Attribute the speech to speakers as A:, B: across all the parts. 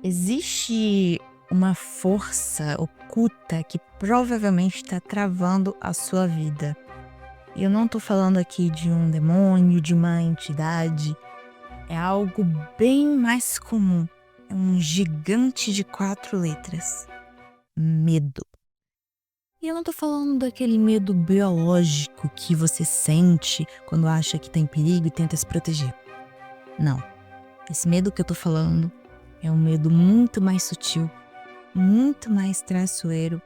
A: Existe uma força oculta que provavelmente está travando a sua vida. E eu não tô falando aqui de um demônio, de uma entidade. É algo bem mais comum. É um gigante de 4 letras: medo. E eu não tô falando daquele medo biológico que você sente quando acha que tá em perigo e tenta se proteger. Não. Esse medo que eu tô falando é um medo muito mais sutil, muito mais traiçoeiro,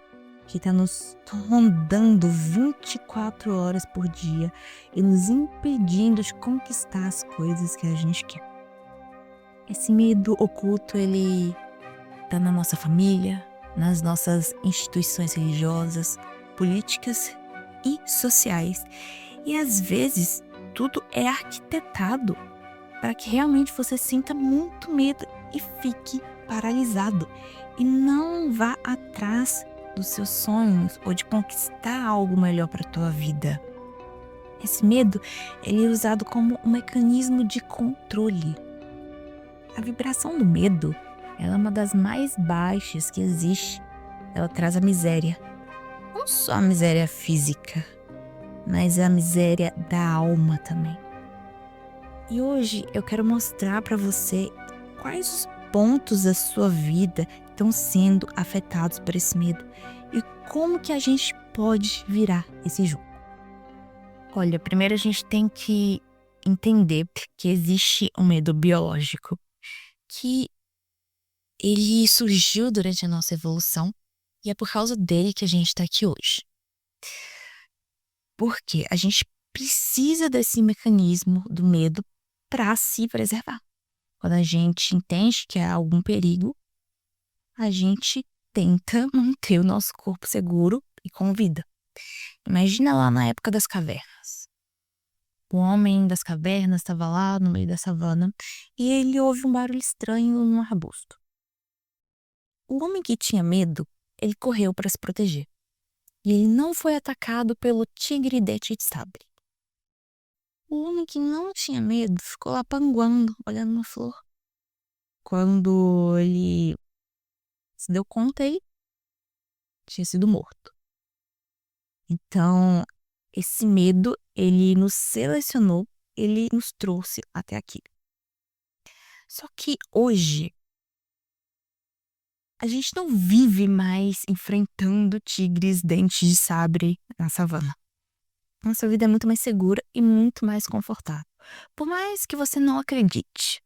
A: que está nos rondando 24 horas por dia e nos impedindo de conquistar as coisas que a gente quer. Esse medo oculto, ele tá na nossa família, nas nossas instituições religiosas, políticas e sociais. E às vezes tudo é arquitetado para que realmente você sinta muito medo e fique paralisado e não vá atrás dos seus sonhos ou de conquistar algo melhor para a tua vida. Esse medo, ele é usado como um mecanismo de controle. A vibração do medo, ela é uma das mais baixas que existe. Ela traz a miséria. Não só a miséria física, mas a miséria da alma também. E hoje eu quero mostrar para você quais os pontos da sua vida estão sendo afetados por esse medo e como que a gente pode virar esse jogo. Olha, primeiro a gente tem que entender que existe um medo biológico, que ele surgiu durante a nossa evolução e é por causa dele que a gente está aqui hoje. Porque a gente precisa desse mecanismo do medo para se preservar. Quando a gente entende que há algum perigo, a gente tenta manter o nosso corpo seguro e com vida. Imagina lá na época das cavernas. O homem das cavernas estava lá no meio da savana e ele ouve um barulho estranho num arbusto. O homem que tinha medo, ele correu para se proteger. E ele não foi atacado pelo tigre dente de sabre. O homem que não tinha medo ficou lá panguando, olhando uma flor. Quando ele se deu conta, ele tinha sido morto. Então, esse medo, ele nos selecionou, ele nos trouxe até aqui. Só que hoje, a gente não vive mais enfrentando tigres dentes de sabre na savana. Nossa vida é muito mais segura e muito mais confortável. Por mais que você não acredite.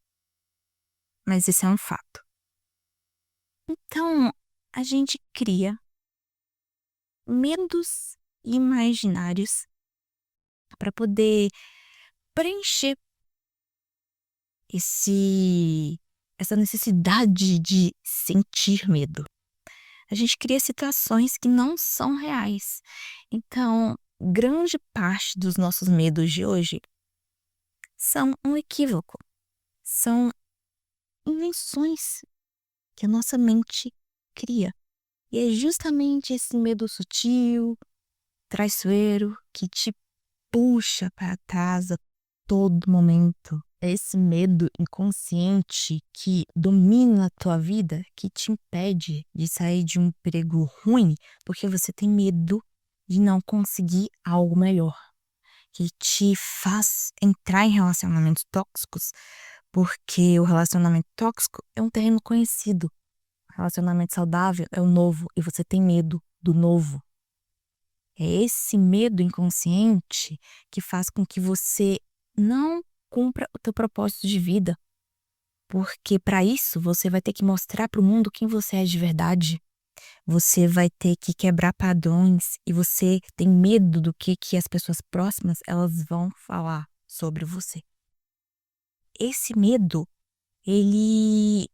A: Mas esse é um fato. Então, a gente cria medos imaginários para poder preencher essa necessidade de sentir medo. A gente cria situações que não são reais. Então, grande parte dos nossos medos de hoje são um equívoco. São invenções que a nossa mente cria. E é justamente esse medo sutil, traiçoeiro, que te puxa para trás a todo momento. É esse medo inconsciente que domina a tua vida, que te impede de sair de um perigo ruim, porque você tem medo de não conseguir algo melhor. Que te faz entrar em relacionamentos tóxicos, porque o relacionamento tóxico é um terreno conhecido. O relacionamento saudável é o novo e você tem medo do novo. É esse medo inconsciente que faz com que você não cumpra o teu propósito de vida, porque para isso você vai ter que mostrar para o mundo quem você é de verdade. Você vai ter que quebrar padrões e você tem medo do que as pessoas próximas elas vão falar sobre você. Esse medo, ele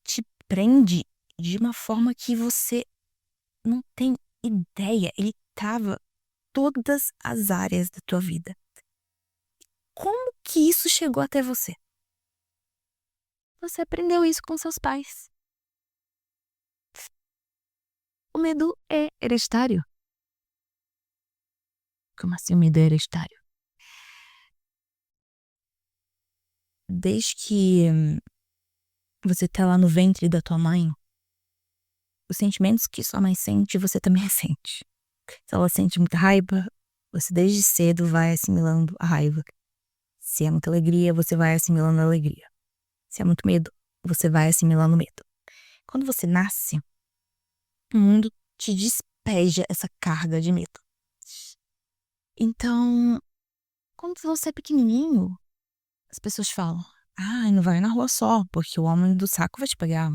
A: te prende de uma forma que você não tem ideia. Ele trava todas as áreas da tua vida. Como que isso chegou até você? Você aprendeu isso com seus pais. O medo é hereditário. Como assim o medo é hereditário? Desde que você tá lá no ventre da tua mãe, os sentimentos que sua mãe sente, você também sente. Se ela sente muita raiva, você desde cedo vai assimilando a raiva. Se é muita alegria, você vai assimilando a alegria. Se é muito medo, você vai assimilando o medo. Quando você nasce, o mundo te despeja essa carga de medo. Então, quando você é pequenininho, as pessoas falam: ah, não vai na rua só, porque o homem do saco vai te pegar.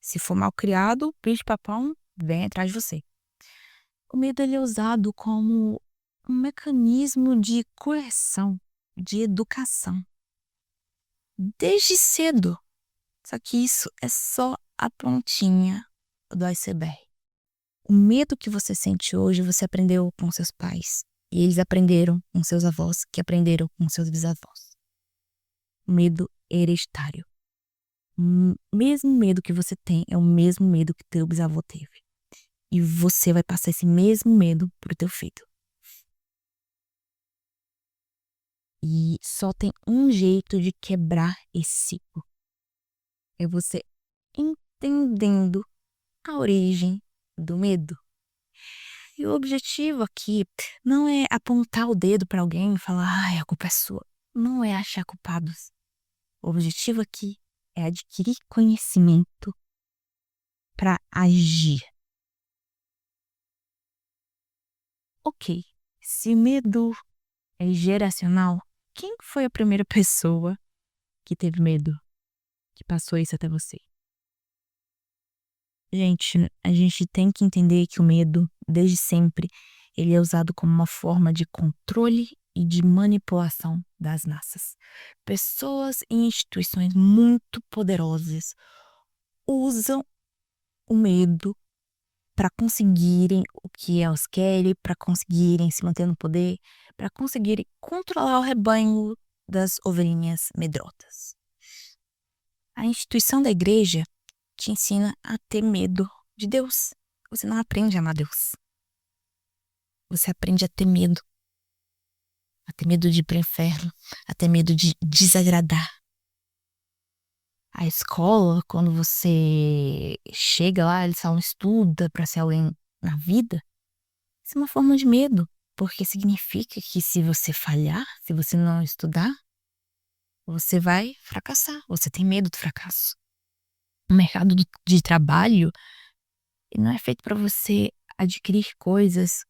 A: Se for mal criado, o bicho-papão vem atrás de você. O medo ele é usado como um mecanismo de coerção, de educação. Desde cedo. Só que isso é só a pontinha do iceberg. O medo que você sente hoje, você aprendeu com seus pais. E eles aprenderam com seus avós, que aprenderam com seus bisavós. Medo hereditário. O mesmo medo que você tem é o mesmo medo que teu bisavô teve. E você vai passar esse mesmo medo pro teu filho. E só tem um jeito de quebrar esse ciclo. É você entendendo a origem do medo. E o objetivo aqui não é apontar o dedo para alguém e falar: ai, a culpa é sua. Não é achar culpados. O objetivo aqui é adquirir conhecimento para agir. Ok, se medo é geracional, quem foi a primeira pessoa que teve medo, que passou isso até você? Gente, a gente tem que entender que o medo, desde sempre, ele é usado como uma forma de controle e de manipulação das massas. Pessoas e instituições muito poderosas usam o medo para conseguirem o que elas querem, para conseguirem se manter no poder, para conseguirem controlar o rebanho das ovelhinhas medrotas. A instituição da igreja te ensina a ter medo de Deus. Você não aprende a amar Deus. Você aprende a ter medo. A ter medo de ir pro inferno. A ter medo de desagradar. A escola, quando você chega lá, eles falam: estuda para ser alguém na vida. Isso é uma forma de medo. Porque significa que se você falhar, se você não estudar, você vai fracassar. Você tem medo do fracasso. O mercado de trabalho não é feito para você adquirir coisas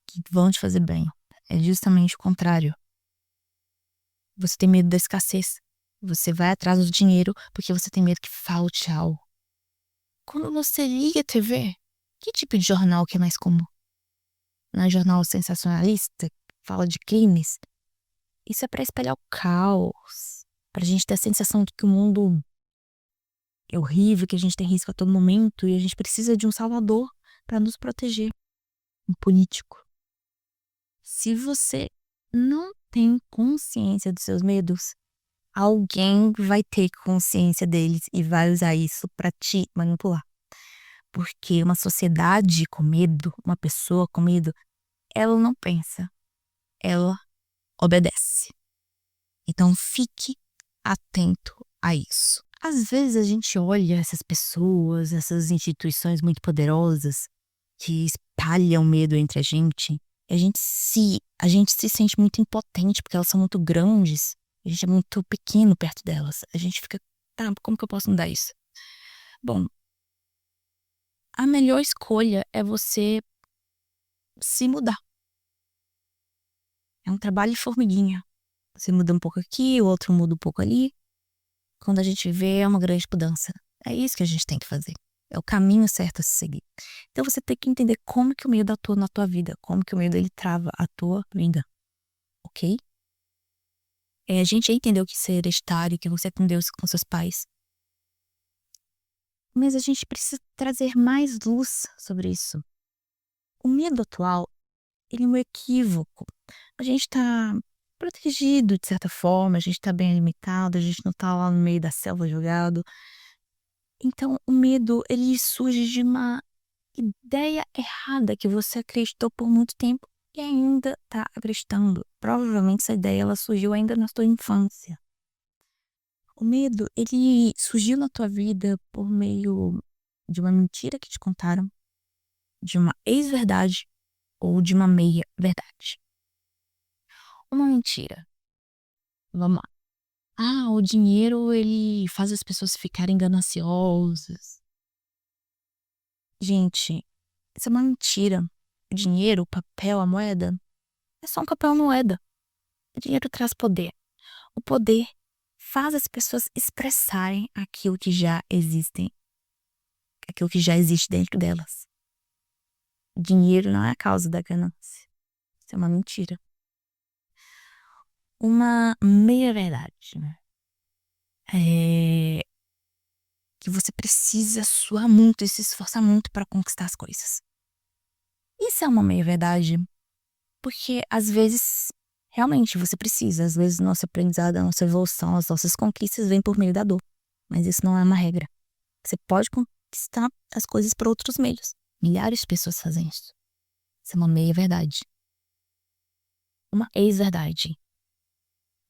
A: que vão te fazer bem. É justamente o contrário. Você tem medo da escassez. Você vai atrás do dinheiro porque você tem medo que falte algo. Quando você liga a TV, que tipo de jornal que é mais comum? Não é jornal sensacionalista? Fala de crimes? Isso é para espalhar o caos. Pra gente ter a sensação de que o mundo é horrível, que a gente tem risco a todo momento e a gente precisa de um salvador para nos proteger. Um político. Se você não tem consciência dos seus medos, alguém vai ter consciência deles e vai usar isso para te manipular. Porque uma sociedade com medo, uma pessoa com medo, ela não pensa, ela obedece. Então fique atento a isso. Às vezes a gente olha essas pessoas, essas instituições muito poderosas que espalham medo entre a gente, e a gente se sente muito impotente porque elas são muito grandes. A gente é muito pequeno perto delas. A gente fica: tá, como que eu posso mudar isso? Bom, a melhor escolha é você se mudar. É um trabalho de formiguinha. Você muda um pouco aqui, o outro muda um pouco ali. Quando a gente vê, é uma grande mudança. É isso que a gente tem que fazer. É o caminho certo a se seguir. Então você tem que entender como que o medo atua na tua vida, como que o medo ele trava a tua vida, ok? A gente entendeu que isso é hereditário, que você aprendeu isso com seus pais. Mas a gente precisa trazer mais luz sobre isso. O medo atual, ele é um equívoco. A gente tá protegido de certa forma, a gente tá bem limitado, a gente não tá lá no meio da selva jogado. Então, o medo, ele surge de uma ideia errada que você acreditou por muito tempo e ainda tá acreditando. Provavelmente essa ideia ela surgiu ainda na sua infância. O medo, ele surgiu na tua vida por meio de uma mentira que te contaram, de uma ex-verdade ou de uma meia-verdade. Uma mentira. Vamos lá. Ah, o dinheiro ele faz as pessoas ficarem gananciosas. Gente, isso é uma mentira. O dinheiro, o papel, a moeda, é só um papel e moeda. O dinheiro traz poder. O poder faz as pessoas expressarem aquilo que já existe dentro delas. Dinheiro não é a causa da ganância. Isso é uma mentira. Uma meia-verdade, né? É que você precisa suar muito e se esforçar muito para conquistar as coisas. Isso é uma meia-verdade, porque às vezes realmente você precisa, às vezes nosso aprendizado, a nossa evolução, as nossas conquistas vêm por meio da dor, mas isso não é uma regra. Você pode conquistar as coisas por outros meios. Milhares de pessoas fazem isso. Isso é uma meia-verdade. Uma ex-verdade.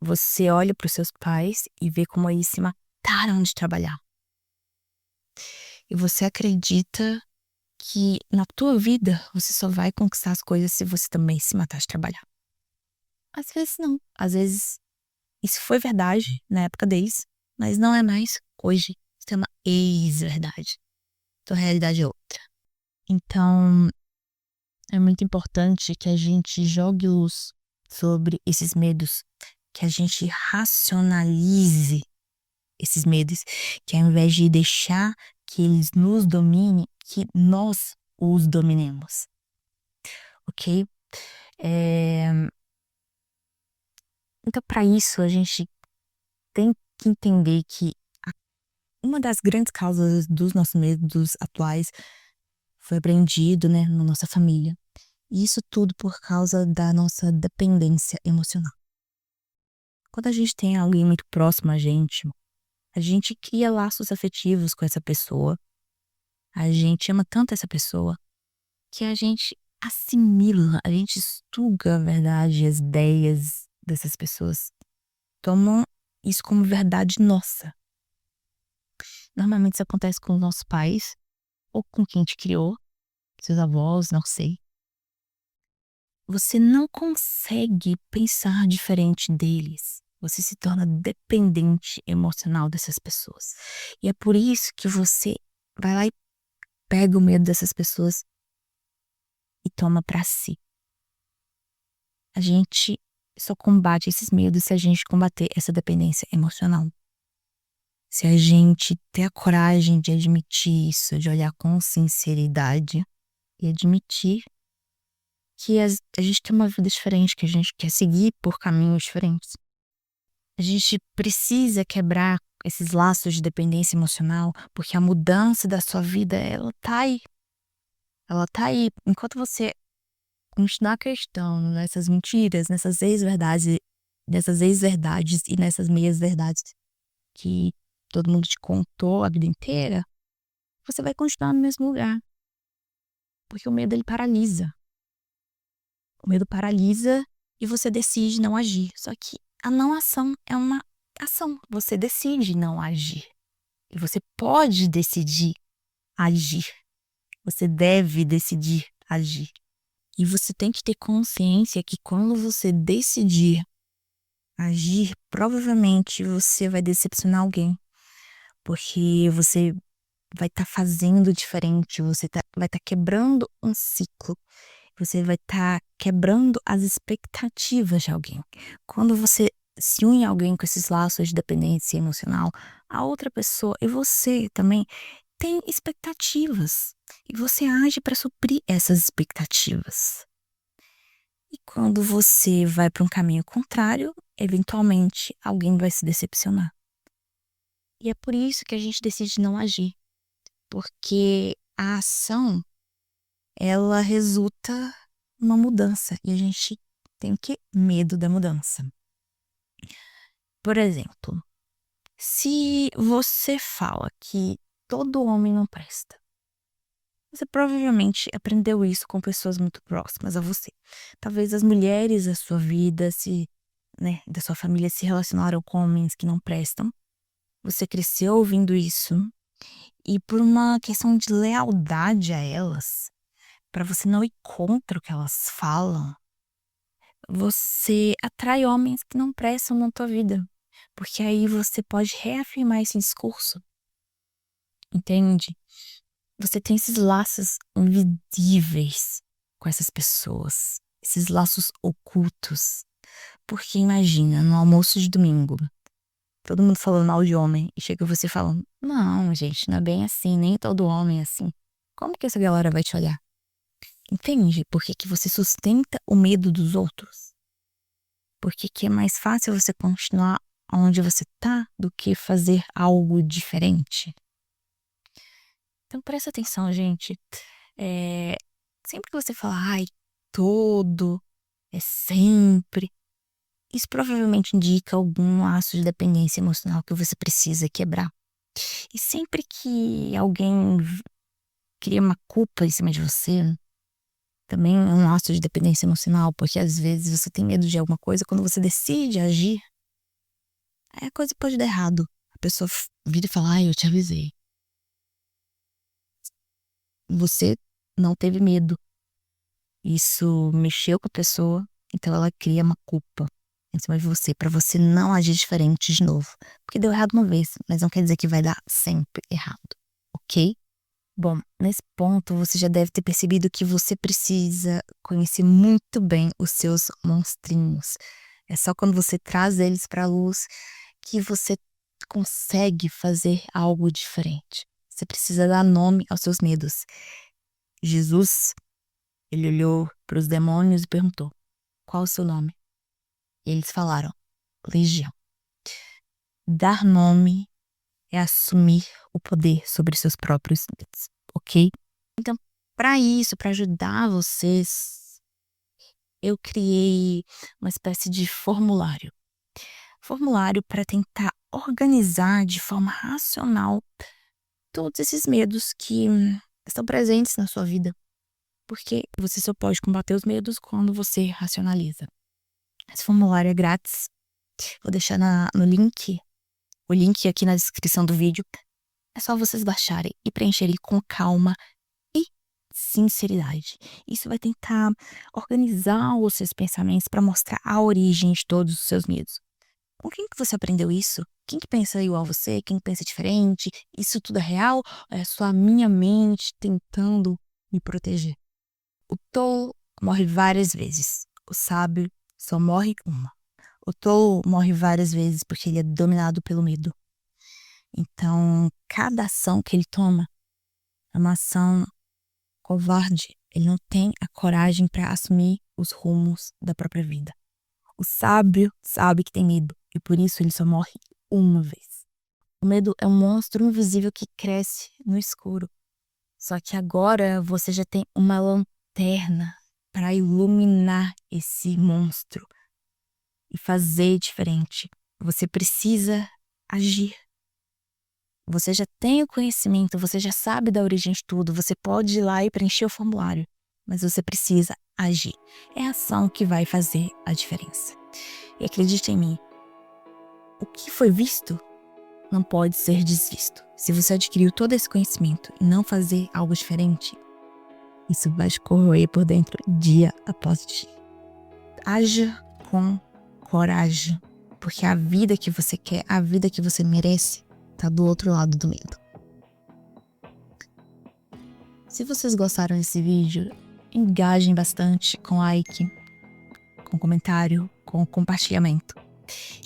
A: Você olha para os seus pais e vê como eles se mataram de trabalhar. E você acredita que na tua vida você só vai conquistar as coisas se você também se matar de trabalhar. Às vezes não. Às vezes isso foi verdade na época deles, mas não é mais hoje. Isso é uma ex-verdade. Então a realidade é outra. Então é muito importante que a gente jogue luz sobre esses medos, que a gente racionalize esses medos, que ao invés de deixar que eles nos dominem, que nós os dominemos, ok? Então, para isso, a gente tem que entender que uma das grandes causas dos nossos medos atuais foi aprendido, né, na nossa família. E isso tudo por causa da nossa dependência emocional. Quando a gente tem alguém muito próximo a gente cria laços afetivos com essa pessoa, a gente ama tanto essa pessoa, que a gente assimila, a gente suga a verdade, as ideias dessas pessoas. Tomam isso como verdade nossa. Normalmente isso acontece com os nossos pais, ou com quem te criou, seus avós, não sei. Você não consegue pensar diferente deles. Você se torna dependente emocional dessas pessoas. E é por isso que você vai lá e pega o medo dessas pessoas e toma pra si. A gente só combate esses medos se a gente combater essa dependência emocional. Se a gente ter a coragem de admitir isso, de olhar com sinceridade e admitir que a gente tem uma vida diferente, que a gente quer seguir por caminhos diferentes. A gente precisa quebrar esses laços de dependência emocional, porque a mudança da sua vida, ela tá aí. Ela tá aí. Enquanto você continuar acreditando nessas mentiras, nessas ex-verdades e nessas meias-verdades que todo mundo te contou a vida inteira, você vai continuar no mesmo lugar. Porque o medo, ele paralisa. O medo paralisa e você decide não agir. Só que a não ação é uma ação. Você decide não agir. E você pode decidir agir. Você deve decidir agir. E você tem que ter consciência que quando você decidir agir, provavelmente você vai decepcionar alguém. Porque você vai estar fazendo diferente, vai estar quebrando um ciclo. Você vai estar quebrando as expectativas de alguém. Quando você se une a alguém com esses laços de dependência emocional, a outra pessoa e você também tem expectativas. E você age para suprir essas expectativas. E quando você vai para um caminho contrário, eventualmente alguém vai se decepcionar. E é por isso que a gente decide não agir. Porque a ação, ela resulta numa mudança. E a gente tem o quê? Medo da mudança. Por exemplo, se você fala que todo homem não presta, você provavelmente aprendeu isso com pessoas muito próximas a você. Talvez as mulheres da sua vida, da sua família se relacionaram com homens que não prestam. você cresceu ouvindo isso, e por uma questão de lealdade a elas, para você não ir contra o que elas falam, você atrai homens que não prestam na tua vida. Porque aí você pode reafirmar esse discurso, entende? Você tem esses laços invisíveis com essas pessoas, esses laços ocultos. Porque imagina, no almoço de domingo, todo mundo falando mal de homem, e chega você falando, não, gente, não é bem assim, nem todo homem é assim. Como que essa galera vai te olhar? Entende? Por que que você sustenta o medo dos outros? Por que que é mais fácil você continuar onde você tá do que fazer algo diferente? Então presta atenção, gente. Sempre que você fala, ai, todo, é sempre, isso provavelmente indica algum laço de dependência emocional que você precisa quebrar. E sempre que alguém cria uma culpa em cima de você, também é um laço de dependência emocional, porque às vezes você tem medo de alguma coisa, quando você decide agir, aí a coisa pode dar errado. A pessoa vira e fala, ai, eu te avisei. Você não teve medo. Isso mexeu com a pessoa, então ela cria uma culpa em cima de você, pra você não agir diferente de novo. Porque deu errado uma vez, mas não quer dizer que vai dar sempre errado, ok? Bom, nesse ponto você já deve ter percebido que você precisa conhecer muito bem os seus monstrinhos. É só quando você traz eles pra luz que você consegue fazer algo diferente. Você precisa dar nome aos seus medos. Jesus, ele olhou para os demônios e perguntou, qual o seu nome? E eles falaram, Legião. Dar nome é assumir o poder sobre seus próprios medos, ok? Então, para isso, para ajudar vocês, eu criei uma espécie de formulário. Formulário para tentar organizar de forma racional todos esses medos que estão presentes na sua vida. Porque você só pode combater os medos quando você racionaliza. Esse formulário é grátis. Vou deixar no link, o link aqui na descrição do vídeo. É só vocês baixarem e preencherem com calma e sinceridade. Isso vai tentar organizar os seus pensamentos para mostrar a origem de todos os seus medos. Com quem que você aprendeu isso? Quem que pensa igual a você? Quem pensa diferente? Isso tudo é real? Ou é só a minha mente tentando me proteger? O tolo morre várias vezes. O sábio só morre uma. O tolo morre várias vezes porque ele é dominado pelo medo. Então, cada ação que ele toma é uma ação covarde. Ele não tem a coragem para assumir os rumos da própria vida. O sábio sabe que tem medo e por isso ele só morre uma vez. O medo é um monstro invisível que cresce no escuro. Só que agora você já tem uma lanterna para iluminar esse monstro e fazer diferente. Você precisa agir. Você já tem o conhecimento, você já sabe da origem de tudo, você pode ir lá e preencher o formulário, mas você precisa agir. É a ação que vai fazer a diferença. E acredite em mim, o que foi visto não pode ser desvisto. Se você adquiriu todo esse conhecimento e não fazer algo diferente, isso vai te corroer por dentro dia após dia. Haja com coragem, porque a vida que você quer, a vida que você merece, tá do outro lado do medo. Se vocês gostaram desse vídeo, engajem bastante com like, com comentário, com compartilhamento.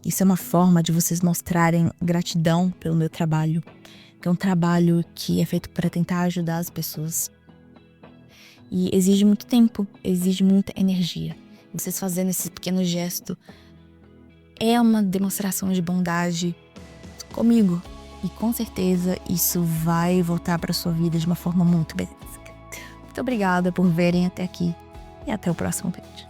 A: Isso é uma forma de vocês mostrarem gratidão pelo meu trabalho, que é um trabalho que é feito para tentar ajudar as pessoas. E exige muito tempo, exige muita energia. Vocês fazendo esse pequeno gesto é uma demonstração de bondade comigo. E com certeza isso vai voltar para sua vida de uma forma muito benéfica. Muito obrigada por verem até aqui e até o próximo vídeo.